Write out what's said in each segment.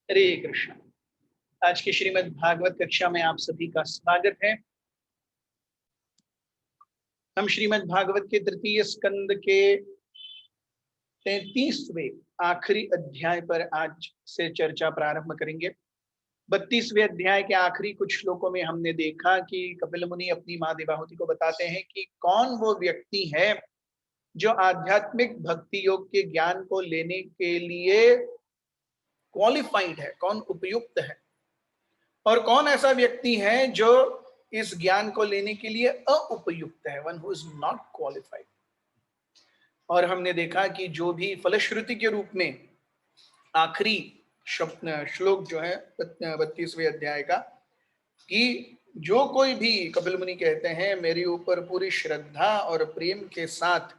हरे कृष्ण। आज की श्रीमद् भागवत कक्षा में आप सभी का स्वागत है। हम श्रीमद् भागवत के तृतीय स्कंद के 33वें आखिरी अध्याय पर आज से चर्चा प्रारंभ करेंगे। 32वें अध्याय के आखिरी कुछ श्लोकों में हमने देखा कि कपिल मुनि अपनी मां देवाहुति को बताते हैं कि कौन वो व्यक्ति है जो आध्यात्मिक भक्ति योग के ज्ञान को लेने के लिए क्वालिफाइड है, कौन उपयुक्त है, और कौन ऐसा व्यक्ति है जो इस ज्ञान को लेने के लिए अउपयुक्त है, one who is not qualified. और हमने देखा कि जो भी फलश्रुति के रूप में आखिरी श्लोक जो है 32वें अध्याय का, कि जो कोई भी कपिल मुनि कहते हैं मेरे ऊपर पूरी श्रद्धा और प्रेम के साथ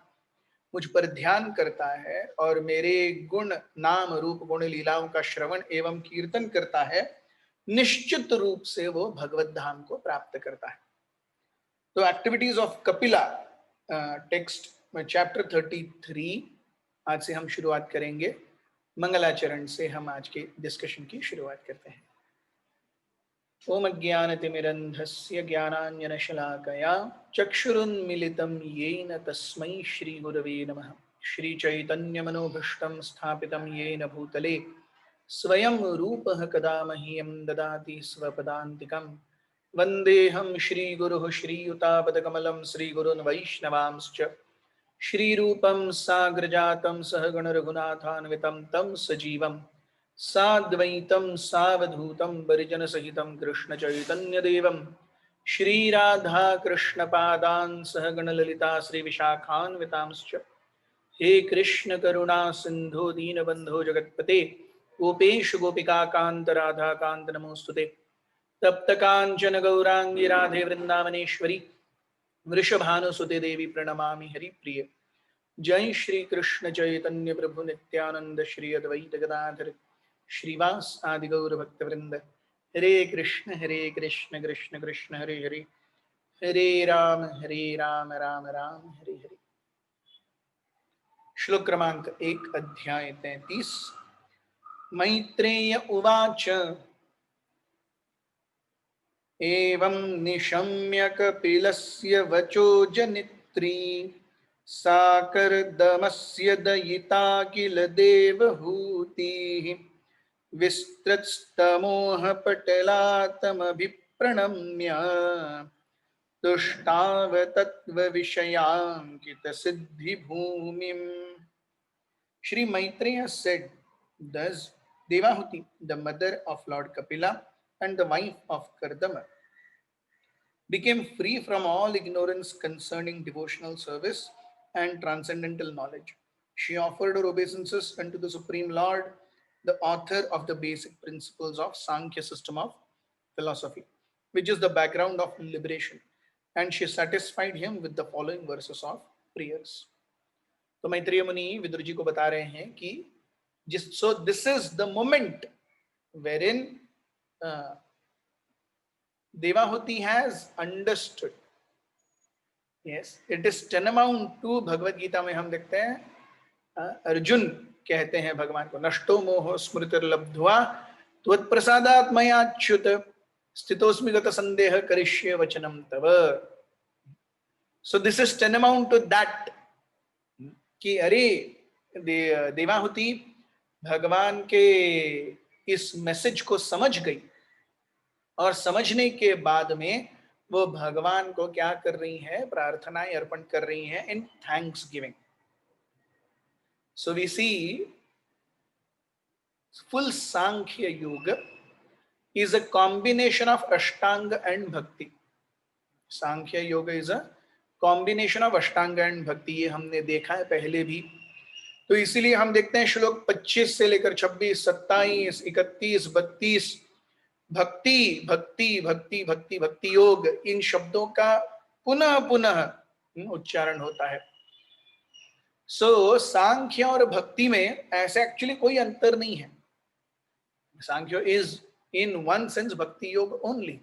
मुझ पर ध्यान करता है और मेरे गुण नाम रूप गुण लीलाओं का श्रवण एवं कीर्तन करता है, निश्चित रूप से वो भगवत धाम को प्राप्त करता है। तो activities of Kapila text chapter 33 आज से हम शुरुआत करेंगे। मंगलाचरण से हम आज के डिस्कशन की शुरुआत करते हैं। ओम ज्ञानतिमिरन्धस्य ज्ञानाञ्जनशलाकया चक्षुरुन्मिलितं येन तस्मै श्रीगुरवे नमः। श्रीचैतन्यमनोभीष्टं स्थापितं येन भूतले स्वयं रूपः कदा मह्यं ददाति स्वपदान्तिकम्। वन्देऽहं श्रीगुरुः श्रीयुतापदकमलं श्रीगुरून् वैष्णवांश्च श्रीरूपं साग्रजातं सहगण रघुनाथान्वितं तं सजीवं साद्वैतं सावधूतं परिजनसहितं कृष्णचैतन्यदेवं श्रीराधा कृष्णपादान् सहगण ललिता श्रीविशाखान्वितांश्च। हे कृष्ण करुणा सिंधु दीनबंधो जगत्पते गोपेश गोपिका कांत राधा कांत नमोस्तुते। तप्त कांचन गौरांगी राधे वृंदावनेश्वरी वृषभानुसुते देवी प्रणमामि हरिप्रिय। जय श्री कृष्ण चैतन्य प्रभु नित्यानंद श्री अद्वैत गदाधर श्रीवास आदि गौर भक्तवृंद। हरे कृष्ण कृष्ण कृष्ण हरे हरे, हरे राम राम राम हरे हरे। श्लोक क्रमांक 1 अध्याय 33। मैत्रेय उवाच एवं निशम्य कपिलस्य वचो जनित्री साकर्दमस्य दयिता किल देवहूतिः विस्तृतस्तमोहपटलातमभिप्रणम्य तुष्टाव तत्त्वविषयांकितसिद्धिभूमिम्। Shri Maitreya said, thus Devahuti, the mother of Lord Kapila and the wife of Kardama, became free from all ignorance concerning devotional service and transcendental knowledge. She offered her obeisances unto the Supreme Lord, the author of the basic principles of Sankhya system of philosophy, which is the background of liberation, and she satisfied him with the following verses of prayers. तो मैत्रेय मुनि विदुर जी को बता रहे हैं कि so this is the moment wherein Devahuti has understood. Yes, it is tantamount to Bhagavad Gita में हम देखते हैं अर्जुन कहते हैं भगवान को, नष्टो मोह स्मृतिर्लब्ध्वा त्वत्प्रसादात् मयाच्युत स्थितोस्मि गत संदेह करिष्ये वचनम तव. So this is tantamount to that कि अरे देवाहुति भगवान के इस मैसेज को समझ गई और समझने के बाद में वो भगवान को क्या कर रही है, प्रार्थनाएं अर्पण कर रही हैं in thanksgiving. So we see full Sankhya yoga is a combination of ashtanga and bhakti. Sankhya yoga is a combination of ashtanga and bhakti. ये हमने देखा है पहले भी. तो इसीलिए हम देखते हैं श्लोक 25 से लेकर 26, 27, 31, 32 भक्ति भक्ति भक्ति भक्ति भक्ति योग, इन शब्दों का पुनः पुनः उच्चारण होता है. सो सांख्य और भक्ति में ऐसे एक्चुअली कोई अंतर नहीं है. सांख्य इज इन वन सेंस भक्ति योग ओनली.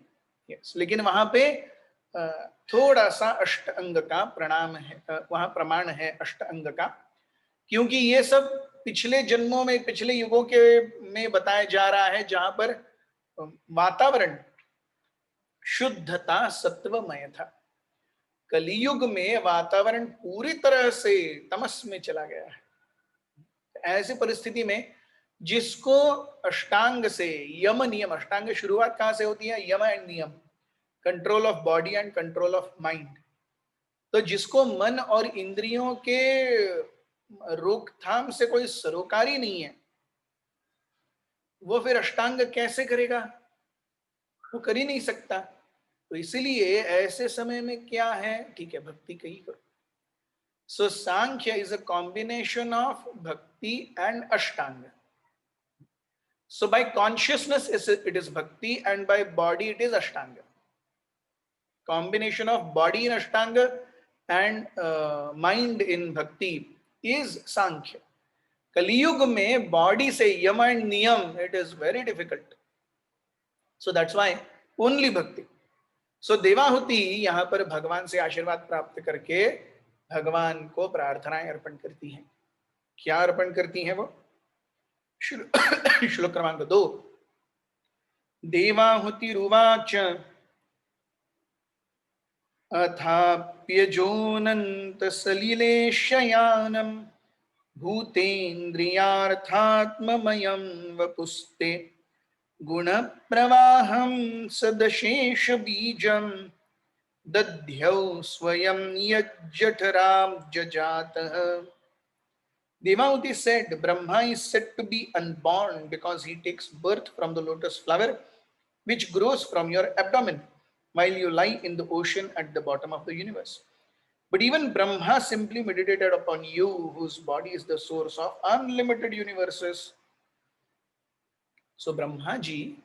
यस, लेकिन वहां पे थोड़ा सा अष्ट अंग का प्रणाम है, वहां प्रमाण है अष्ट अंग का, क्योंकि ये सब पिछले जन्मों में, पिछले युगों के में बताया जा रहा है जहां पर वातावरण शुद्धता सत्वमय था। कलियुग में वातावरण पूरी तरह से तमस में चला गया है। ऐसी परिस्थिति में जिसको अष्टांग से यम नियम, अष्टांग शुरुआत कहां से होती है? यम एंड नियम, control of body and control of mind. तो जिसको मन और इंद्रियों के रोकथाम से कोई सरोकारी नहीं है, वो फिर अष्टांग कैसे करेगा? वो कर ही नहीं सकता। तो इसीलिए ऐसे समय में क्या है, ठीक है भक्ति कही करो। सो सांख्य इज अ कॉम्बिनेशन ऑफ भक्ति and Ashtanga. So by consciousness it is bhakti, and by body it is ashtanga. Combination of body in ashtanga and mind in bhakti is sankhya. Kaliyug में body से yam and niyam, it is very difficult. So that's why only bhakti. So Devahuti यहाँ पर भगवान से आशीर्वाद प्राप्त करके भगवान को प्रार्थनाएं अर्पण करती हैं। क्या अर्पण करती हैं वो? श्लोक क्रमांक 2। देवाहुतिरुवाच अथाप्यजोनन्तसलिलेशयानं भूतेन्द्रियार्थात्ममयं वपुस्ते गुणप्रवाहं सदशेषबीजं दध्यौ स्वयं यज्जठराब्जजातः. Devahuti said, Brahma is said to be unborn because he takes birth from the lotus flower which grows from your abdomen while you lie in the ocean at the bottom of the universe. But even Brahma simply meditated upon you, whose body is the source of unlimited universes. So Brahma ji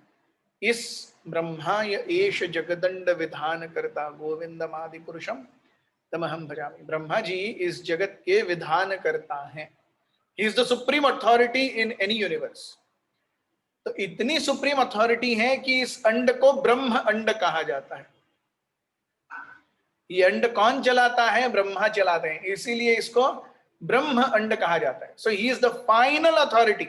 is Brahmaya Esha Jagadanda Vidhana Karta Govindamadi Purusham Tamaham Bhajami. Brahma ji is Jagat ke Vidhana Karta hai. He is the supreme authority in any universe. तो इतनी supreme authority है कि इस अंड को ब्रह्म अंड कहा जाता है। ये अंड कौन चलाता है? ब्रह्मा चलाते हैं, इसीलिए इसको ब्रह्म अंड कहा जाता है। So he is the final authority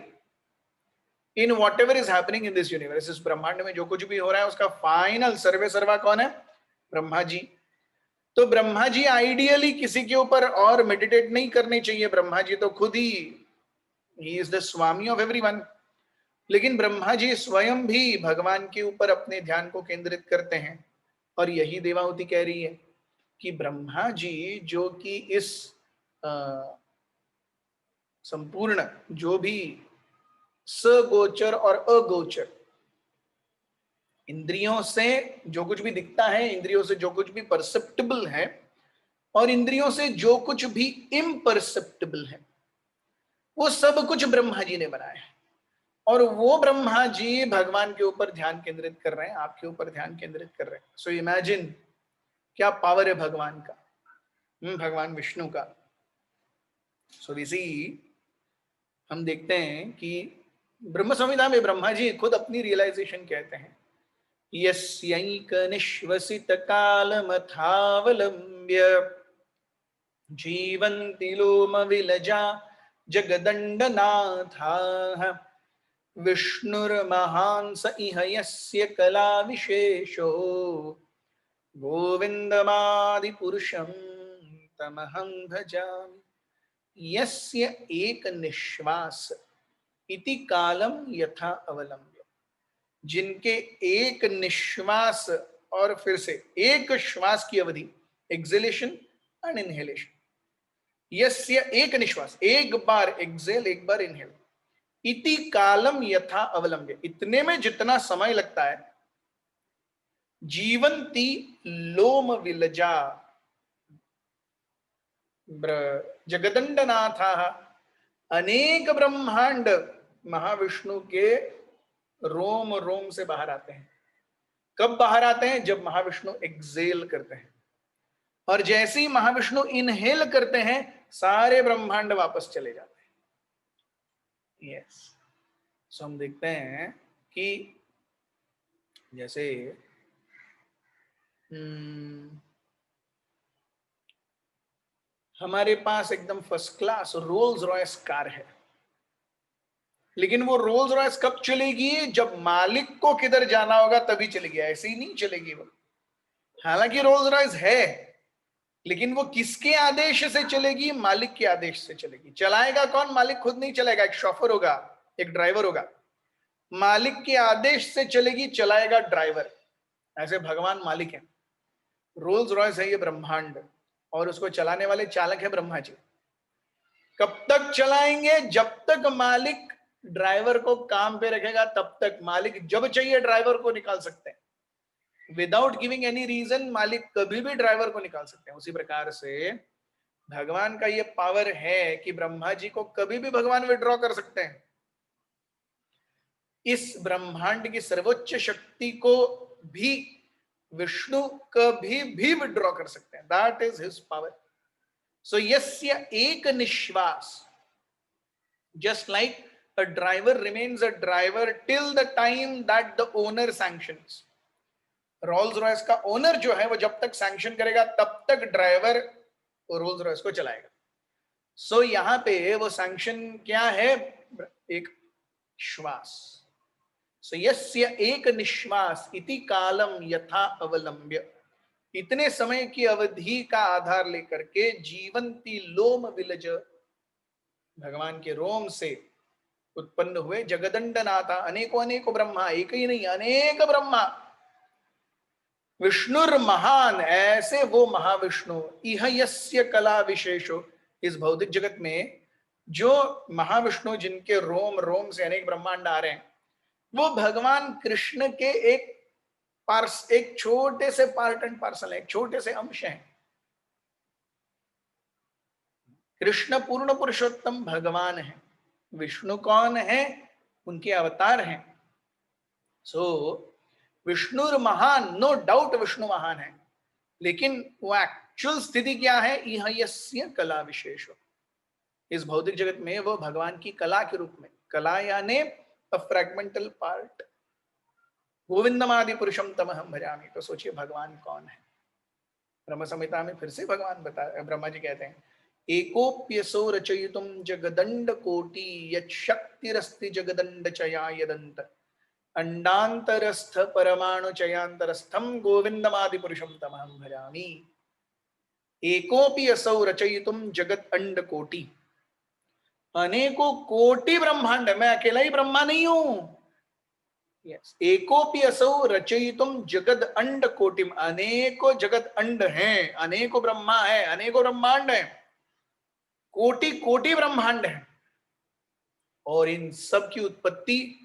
in whatever is happening in this universe. इस ब्रह्मांड में जो कुछ भी हो रहा है उसका फाइनल सर्वे सर्वा कौन है? ब्रह्मा जी। तो ब्रह्मा जी आइडियली किसी के ऊपर और मेडिटेट नहीं करनी चाहिए। ब्रह्मा जी तो खुद ही He is the Swami of everyone. लेकिन ब्रह्मा जी स्वयं भी भगवान के ऊपर अपने ध्यान को केंद्रित करते हैं। और यही देवाहुति कह रही है कि ब्रह्मा जी जो कि इस संपूर्ण जो भी सगोचर और अगोचर इंद्रियों से जो कुछ भी दिखता है, इंद्रियों से जो कुछ भी परसेप्टेबल है और इंद्रियों से जो कुछ भी इम्परसेप्टेबल है, वो सब कुछ ब्रह्मा जी ने बनाया है। और वो ब्रह्मा जी भगवान के ऊपर ध्यान केंद्रित कर रहे हैं, आपके ऊपर ध्यान केंद्रित कर रहे हैं। सो इमेजिन क्या पावर है भगवान का, भगवान विष्णु का। सो इसी हम देखते हैं कि ब्रह्म संहिता में ब्रह्मा जी खुद अपनी रियलाइजेशन कहते हैं, यस्यैक निश्वसित कालमथावलंब्य जीवन्ति लोम विलजा जगदण्डनाथाः विष्णुर्महान् स इह यस्य कला विशेषो गोविन्दमादिपुरुषं तमहं भजामि। यस्य एक निश्वास इति कालम यथा अवलंब्य, जिनके एक निश्वास और फिर से एक श्वास की अवधि, एक्सेलेशन एंड इनहेलेशन। यस्य एक निश्वास, एक बार एक्सेल एक बार इनहेल, इति कालम यथा अवलंब्य, इतने में जितना समय लगता है, जीवंती लोम विलजा जगदंडनाथा, अनेक ब्रह्मांड महाविष्णु के रोम रोम से बाहर आते हैं। कब बाहर आते हैं? जब महाविष्णु एक्सेल करते हैं। और जैसे ही महाविष्णु इनहेल करते हैं सारे ब्रह्मांड वापस चले जाते हैं। यस। सो हम देखते हैं कि जैसे हमारे पास एकदम first class Rolls Royce car है, लेकिन वो रोल्स रॉयस कब चलेगी? जब मालिक को किधर जाना होगा तभी चलेगी, ऐसे ही नहीं चलेगी वो। हालांकि रोल्स रॉयस है, लेकिन वो किसके आदेश से चलेगी? मालिक के आदेश से चलेगी। चलाएगा कौन? मालिक खुद नहीं चलाएगा, एक शॉफर होगा, एक ड्राइवर होगा। मालिक के आदेश से चलेगी, चलाएगा ड्राइवर। ऐसे भगवान मालिक है, रोल्स रॉयस है ये ब्रह्मांड, और उसको चलाने वाले चालक है ब्रह्मा जी। कब तक चलाएंगे? जब तक मालिक ड्राइवर को काम पे रखेगा तब तक। मालिक जब चाहिए ड्राइवर को निकाल सकते हैं, विदाउट गिविंग एनी रीजन मालिक कभी भी ड्राइवर को निकाल सकते हैं। उसी प्रकार से भगवान का ये पावर है कि ब्रह्मा जी को कभी भी भगवान विड्रॉ कर सकते हैं। इस ब्रह्मांड की सर्वोच्च शक्ति को भी विष्णु कभी भी विड्रॉ कर सकते हैं। That is his power. So यस्य एक निश्वास, just like a driver remains a driver till the time that the owner sanctions. Rolls Royce का ओनर जो है वो जब तक सैंक्शन करेगा तब तक ड्राइवर रोल्स रॉयस को चलाएगा। सो यहां पे वो सैंक्शन क्या है? एक श्वास। सो यस्य एक निश्वास इति कालम यथा अवलंब्य, इतने समय की अवधि का आधार लेकर के जीवंती लोम विलज, भगवान के रोम से उत्पन्न हुए जगदंड नाथा, अनेकों अनेकों ब्रह्मा, एक ही नहीं अनेक ब्रह्मा। विष्णुर महान, ऐसे वो महाविष्णु, इह यस्य कला विशेषो, इस भौतिक जगत में जो महाविष्णु जिनके रोम रोम से अनेक ब्रह्मांड आ रहे हैं, वो भगवान कृष्ण के एक छोटे से पार्ट एंड पार्सल है, एक छोटे से अंश हैं। कृष्ण पूर्ण पुरुषोत्तम भगवान है, विष्णु कौन है? उनके अवतार हैं। सो विष्णुर महान, नो डाउट विष्णु महान है, लेकिन वो एक्चुअल स्थिति क्या है? इह यस्य कला विशेषो, इस भौतिक जगत में वो भगवान की कला के रूप में, कला यानी अ फ्रैगमेंटल पार्ट। गोविंदमादि पुरुषम तमहम भजामि, तो सोचिए भगवान कौन है? ब्रह्म संहिता में फिर से भगवान बता, ब्रह्मा जी कहते हैं, एकोप्यसो रचयितुम जगदंड कोटि यच्छक्तिरस्ति जगदंड चया यदंत अंडांतरस्थ परमाणु चयांतरस्थम गोविंदमादि पुरुषम तमहम भजामि। एकोपि असौ रचयितुम जगत अंड कोटि, अनेकों कोटि ब्रह्मांड, मैं अकेला ही ब्रह्मा नहीं हूं। यस, एकोपि असौ रचयितुम जगत अंड कोटिम, अनेकों जगत अंड हैं, अनेकों ब्रह्मा है, अनेकों ब्रह्मांड है, कोटि कोटि ब्रह्मांड है, और इन सब की उत्पत्ति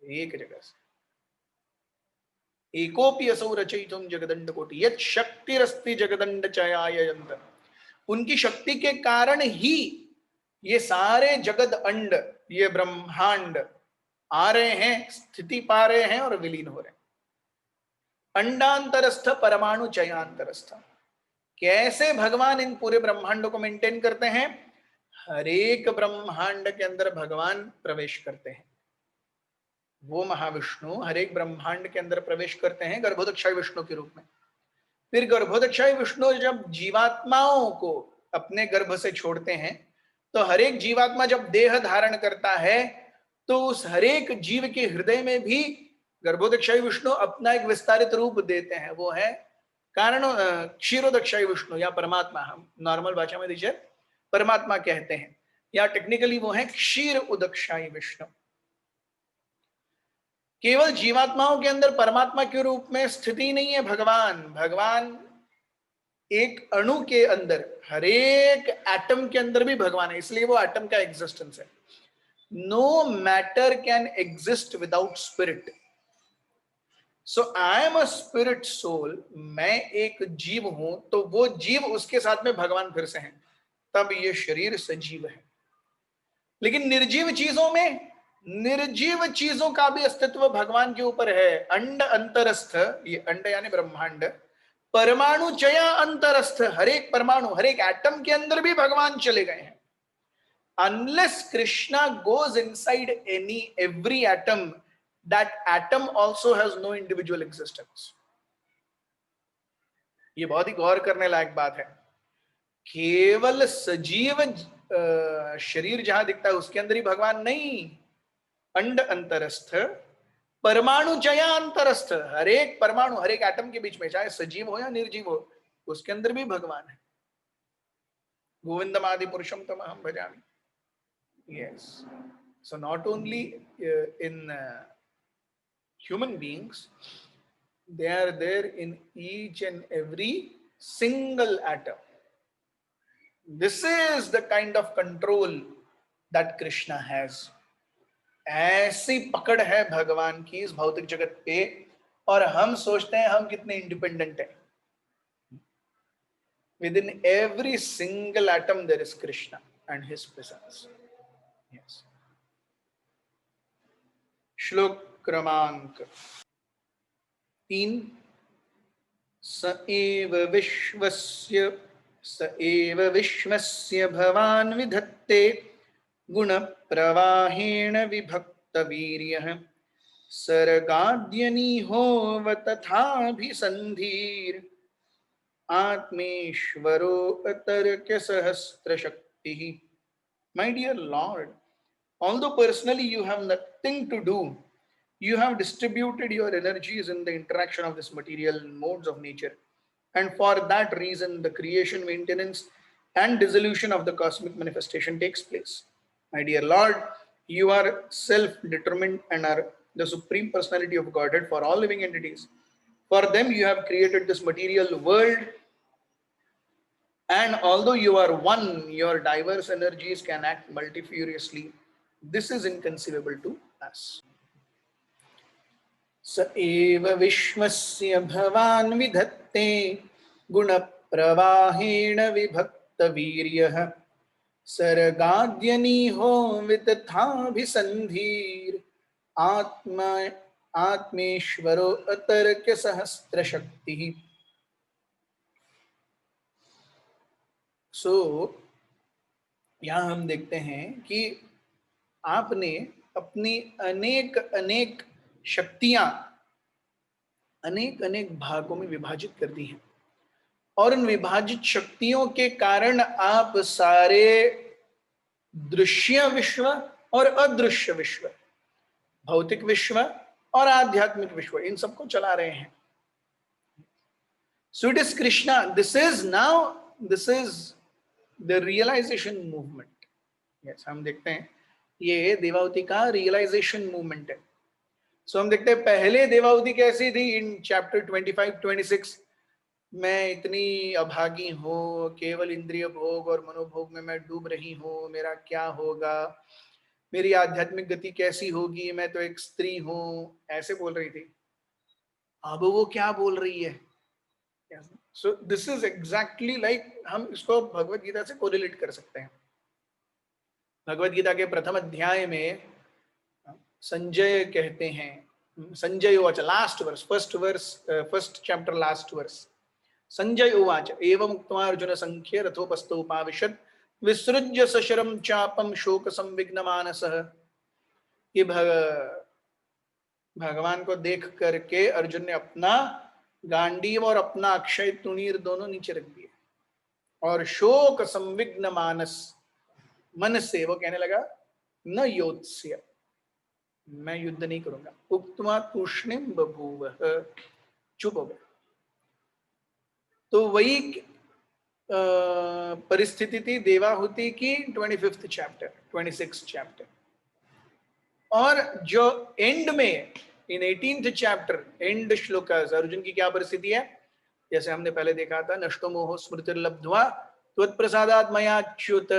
एक जगह से। एकोपि असौ रचयितुम जगदंड कोटि यत् शक्तिरस्ति जगदंड चयाययन्त, उनकी शक्ति के कारण ही ये सारे जगद अंड, ये ब्रह्मांड आ रहे हैं, स्थिति पा रहे हैं और विलीन हो रहे हैं। अंडांतरस्थ परमाणु चयांतरस्थ, कैसे भगवान इन पूरे ब्रह्मांड को मेंटेन करते हैं? हर एक ब्रह्मांड के अंदर भगवान प्रवेश करते हैं। वो महाविष्णु हर एक ब्रह्मांड के अंदर प्रवेश करते हैं गर्भोदक्षाई विष्णु के रूप में। फिर गर्भोदक्षाई विष्णु जब जीवात्माओं को अपने गर्भ से छोड़ते हैं, तो हर एक जीवात्मा जब देह धारण करता है, तो उस हर एक जीव के हृदय में भी गर्भोदक्षाई विष्णु अपना एक विस्तारित रूप देते हैं। वो है कारण क्षीरोदक्षाई विष्णु या परमात्मा, हम नॉर्मल भाषा में दीजिए परमात्मा कहते हैं, या टेक्निकली वो है क्षीर उदक्षाई विष्णु। केवल जीवात्माओं के अंदर परमात्मा के रूप में स्थिति नहीं है भगवान, भगवान एक अणु के अंदर, हर एक एटम के अंदर भी भगवान है, इसलिए वो एटम का एग्जिस्टेंस है। No matter can exist without spirit. So I am a spirit soul, मैं एक जीव हूं, तो वो जीव उसके साथ में भगवान फिर से हैं, तब ये शरीर सजीव है। लेकिन निर्जीव चीजों में, निर्जीव चीजों का भी अस्तित्व भगवान के ऊपर है। अंड अंतरस्थ, ये अंड यानी ब्रह्मांड, परमाणु चया अंतरस्थ, हर एक परमाणु हर एक एटम के अंदर भी भगवान चले गए हैं। Unless Krishna goes inside every atom, that atom also has no individual existence. ये बहुत ही गौर करने लायक बात है। केवल सजीव शरीर जहां दिखता है उसके अंदर ही भगवान नहीं, अंड अंतरस्थ, परमाणु चया अंतरस्थ, हर एक परमाणु, हर एक एटम के बीच में, चाहे सजीव हो या निर्जीव हो, उसके अंदर भी भगवान है। गोविंदम आदि पुरुषम तम अहम भजामि। Yes, so not only in human beings, they are there in each and every single atom. This is the kind of control that Krishna has. ऐसी पकड़ है भगवान की इस भौतिक जगत पे, और हम सोचते हैं हम कितने इंडिपेंडेंट हैं। Within every single atom there is Krishna and his presence. Yes. श्लोक क्रमांक 3। स एव विश्वस्य भवान् विधत्ते गुण प्रवाहेण विभक्त वीर्यः सर्गाद्यनिहोव तथाभिसन्धिर् आत्मेश्वरो अतर्क्य सहस्त्र शक्तिः। My dear Lord, although personally you have nothing to do, you have distributed your energies in the interaction of this material modes of nature, and for that reason the creation, maintenance and dissolution of the cosmic manifestation takes place. My dear Lord, you are self-determined and are the supreme personality of Godhead for all living entities. For them you have created this material world, and although you are one, your diverse energies can act multifariously. This is inconceivable to us. स एव विश्वस्य भवान् विधत्ते गुण प्रवाहेण विभक्त वीर्यः सर्गाद्यनिहो वितथाभिसन्धिर् आत्मेश्वरो अतर्क्य सहस्त्र शक्तिः। सो यहाँ हम देखते हैं कि आपने अपनी अनेक अनेक शक्तियां अनेक अनेक भागों में विभाजित कर दी हैं, और उन विभाजित शक्तियों के कारण आप सारे दृश्य विश्व और अदृश्य विश्व, भौतिक विश्व और आध्यात्मिक विश्व, इन सबको चला रहे हैं। So it is Krishna, this is the realization movement. Yes, हम देखते हैं ये देवावती का रियलाइजेशन मूवमेंट है। सो हम देखते हैं पहले देवावती कैसी थी इन चैप्टर 25-26, मैं इतनी अभागी हूँ, केवल इंद्रिय भोग और मनोभोग में मैं डूब रही हूँ, मेरा क्या होगा, मेरी आध्यात्मिक गति कैसी होगी, मैं तो एक स्त्री हूँ, ऐसे बोल रही थी। अब वो क्या बोल रही है? So this is exactly like, हम इसको भगवत गीता से कोरिलेट कर सकते हैं। भगवत गीता के प्रथम अध्याय में संजय कहते हैं, संजय उवाच, last verse, first chapter last verse, Sanjay उवाच एवं उक्त्वा अर्जुन संख्ये रथोपस्थो उपाविशत् विसृज्य सशरम चापम शोक संविघ्न मानसः। ये भगवान को देख करके अर्जुन ने अपना गांडीव और अपना अक्षय तुणीर दोनों नीचे रख दिए, और शोक संविघ्न मानस, मन से वो कहने लगा न योत्स्य, मैं युद्ध नहीं करूंगा। उक्त्वा तूष्णीम बभूव, चुप हो गया। तो वही परिस्थिति थी देवाहुति की 25th चैप्टर, 26th चैप्टर। और जो एंड में इन 18th चैप्टर एंड श्लोक अर्जुन की क्या परिस्थिति है, जैसे हमने पहले देखा था, नष्टो मोह स्मृतिर्लब्ध्वा त्वत्प्रसादात् मयाच्युत।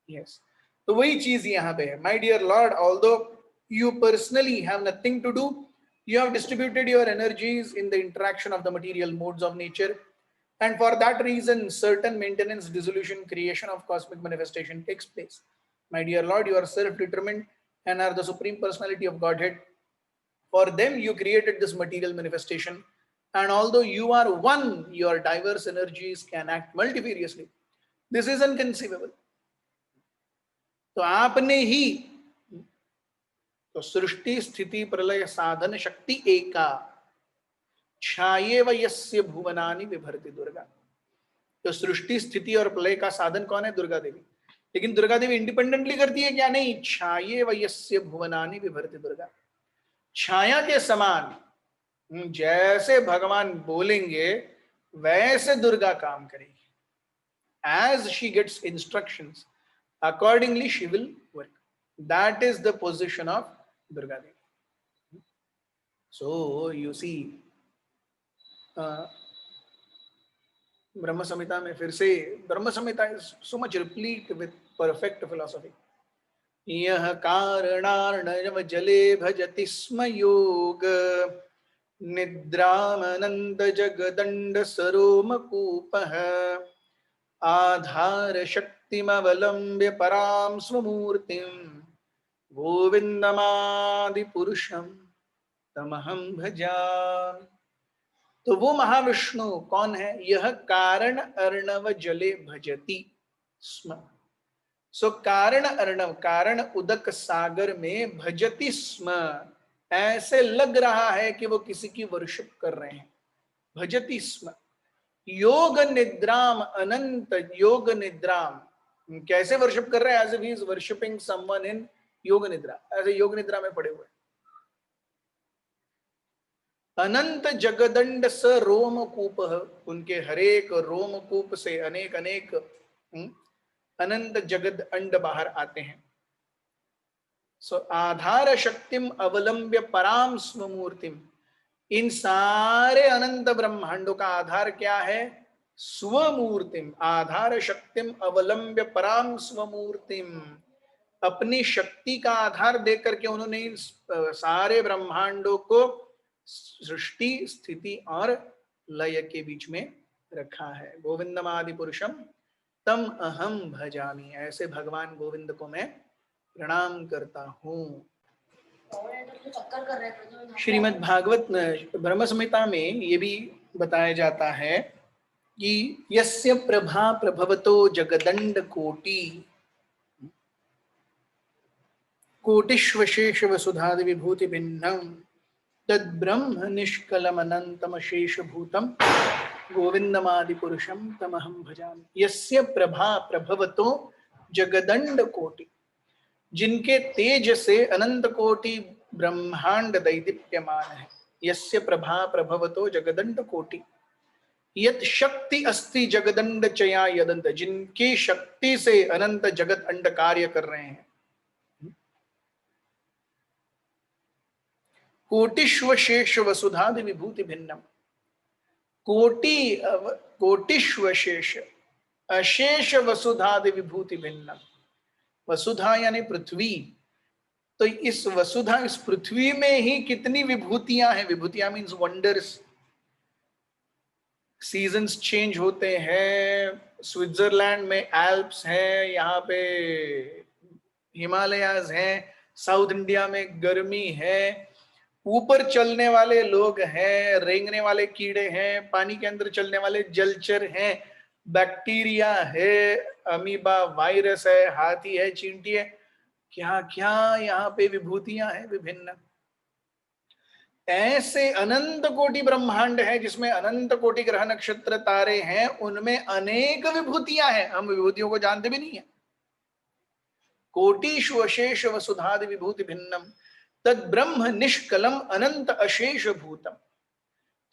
यस, तो वही चीज यहाँ पे है। My dear lord, although you personally have nothing to do, you have distributed your energies in the interaction of the material modes of nature, and for that reason certain maintenance, dissolution, creation of cosmic manifestation takes place. My dear Lord, you are self-determined and are the supreme personality of Godhead. For them you created this material manifestation, and although you are one, your diverse energies can act multifariously. This is inconceivable. तो आपने ही तो सृष्टि स्थिति प्रलय साधन शक्ति एका छायेव यस्य भुवनानि विभर्ति दुर्गा। तो सृष्टि स्थिति और प्रलय का साधन कौन है? दुर्गा देवी। लेकिन दुर्गा देवी इंडिपेंडेंटली करती है क्या? नहीं, छाये वयस्य भुवनानि विभर्ति दुर्गा, छाया के समान जैसे भगवान बोलेंगे वैसे दुर्गा काम करेगी। As she gets instructions, accordingly she will work. That is the position of Durga Devi. So you see, Brahma Samhita में फिर से, Brahma Samhita is so much replete with perfect philosophy. यह कारणार्णव जले भजति स्म योग निद्रामनंद जगदंड सरोमकूपः आधार शक्तिमवलंब्य परां स्वमूर्तिं गोविंदमादि पुरुषम तमहं भजामि। तो वो महाविष्णु कौन है? यह कारण अर्णव जले भजति स्म। सो कारण अर्णव, कारण उदक सागर में भजति स्म, ऐसे लग रहा है कि वो किसी की वर्शिप कर रहे हैं। भजति स्म योग निद्राम अनंत योग निद्राम, कैसे वर्शिप कर रहे हैं? As if he is worshipping someone in yoga nidra, ऐसे योग निद्रा में पड़े हुए। अनंत जगदंड स रोमकूप, उनके हरेक रोमकूप से अनेक अनेक अनंत जगद अंड बाहर आते हैं। सो आधार शक्तिम अवलंब्य पराम स्वमूर्तिम, इन सारे अनंत ब्रह्मांडों का आधार क्या है? स्वमूर्तिम। आधार शक्तिम अवलंब्य पराम स्वमूर्तिम, अपनी शक्ति का आधार देकर के उन्होंने सारे ब्रह्मांडों को सृष्टि स्थिति और लय के बीच में रखा है। गोविंदमादि पुरुषम तम अहम भजामि, ऐसे भगवान गोविंद को मैं प्रणाम करता हूँ। श्रीमद् भागवत ब्रह्म संहिता में ये भी बताया जाता है कि यस्य प्रभा प्रभवतो जगदंड कोटि कोटिश्वशेष वसुधादि विभूति भिन्नम तद्ब्रह्म निष्कलम अनंतम शेष भूतम गोविंदमादि पुरुषम तमहं भजामि। यस्य प्रभा प्रभवतो जगदंड कोटि, जिनके तेज से अनंत कोटि ब्रह्मांड दैदीप्यमान है। यस्य प्रभा प्रभवतो जगदंड कोटि, यत शक्ति अस्ति जगदंड चया यदंत, जिनकी शक्ति से अनंत जगत अंड कार्य कर रहे हैं। कोटिश्वशेष वसुधादि विभूति भिन्नम, कोटिश्वशेष अशेष वसुधादि विभूति भिन्नम। वसुधा यानी पृथ्वी, तो इस वसुधा, इस पृथ्वी में ही कितनी विभूतियां हैं। विभूतियां मीन्स वंडर्स। सीजन्स चेंज होते हैं, स्विट्जरलैंड में एल्प्स हैं, यहाँ पे हिमालयाज हैं, साउथ इंडिया में गर्मी है, ऊपर चलने वाले लोग हैं, रेंगने वाले कीड़े हैं, पानी के अंदर चलने वाले जलचर हैं, बैक्टीरिया है, अमीबा वायरस है, हाथी है, चींटी है, क्या क्या यहाँ पे विभूतियां हैं विभिन्न। ऐसे अनंत कोटि ब्रह्मांड है जिसमें अनंत कोटि ग्रह नक्षत्र तारे हैं, उनमें अनेक विभूतियां हैं, हम विभूतियों को जानते भी नहीं है। कोटिषु अशेष वसुधादि विभूति भिन्नम तद ब्रह्म निष्कलम अनंत अशेष भूतम।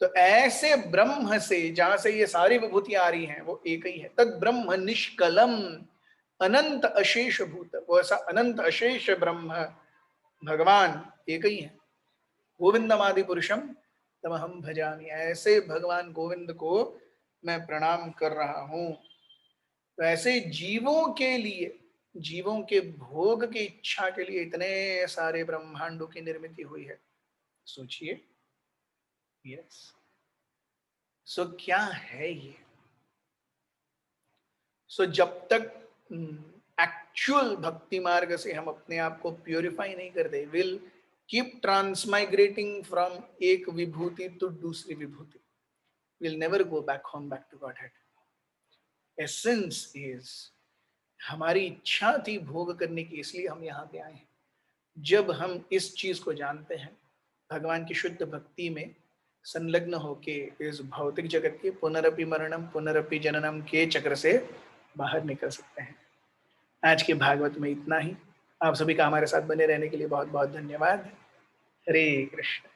तो ऐसे ब्रह्म से, जहां से ये सारी विभूतियां आ रही हैं, वो एक ही है। तद ब्रह्म निष्कलम अनंत अशेष भूत, वो ऐसा अनंत अशेष ब्रह्म भगवान एक ही है। गोविंदमादि पुरुषम तमहं भजामि, ऐसे भगवान गोविंद को मैं प्रणाम कर रहा हूं। तो ऐसे जीवों के लिए, जीवों के भोग की इच्छा के लिए इतने सारे ब्रह्मांडों की निर्मित हुई है। सोचिए। यस। सो क्या है ये? सो जब तक एक्चुअल भक्ति मार्ग से हम अपने आप को प्योरीफाई नहीं करते, विल कीप ट्रांसमाइग्रेटिंग फ्रॉम एक विभूति टू दूसरी विभूति, will never go back home, back to Godhead. Essence is, हमारी इच्छा थी भोग करने की, इसलिए हम यहाँ पे आए हैं। जब हम इस चीज को जानते हैं, भगवान की शुद्ध भक्ति में संलग्न होके इस भौतिक जगत के पुनरपि मरणम पुनरपि जननम के चक्र से बाहर निकल सकते हैं। आज के भागवत में इतना ही। आप सभी का हमारे साथ बने रहने के लिए बहुत बहुत धन्यवाद। हरे कृष्ण।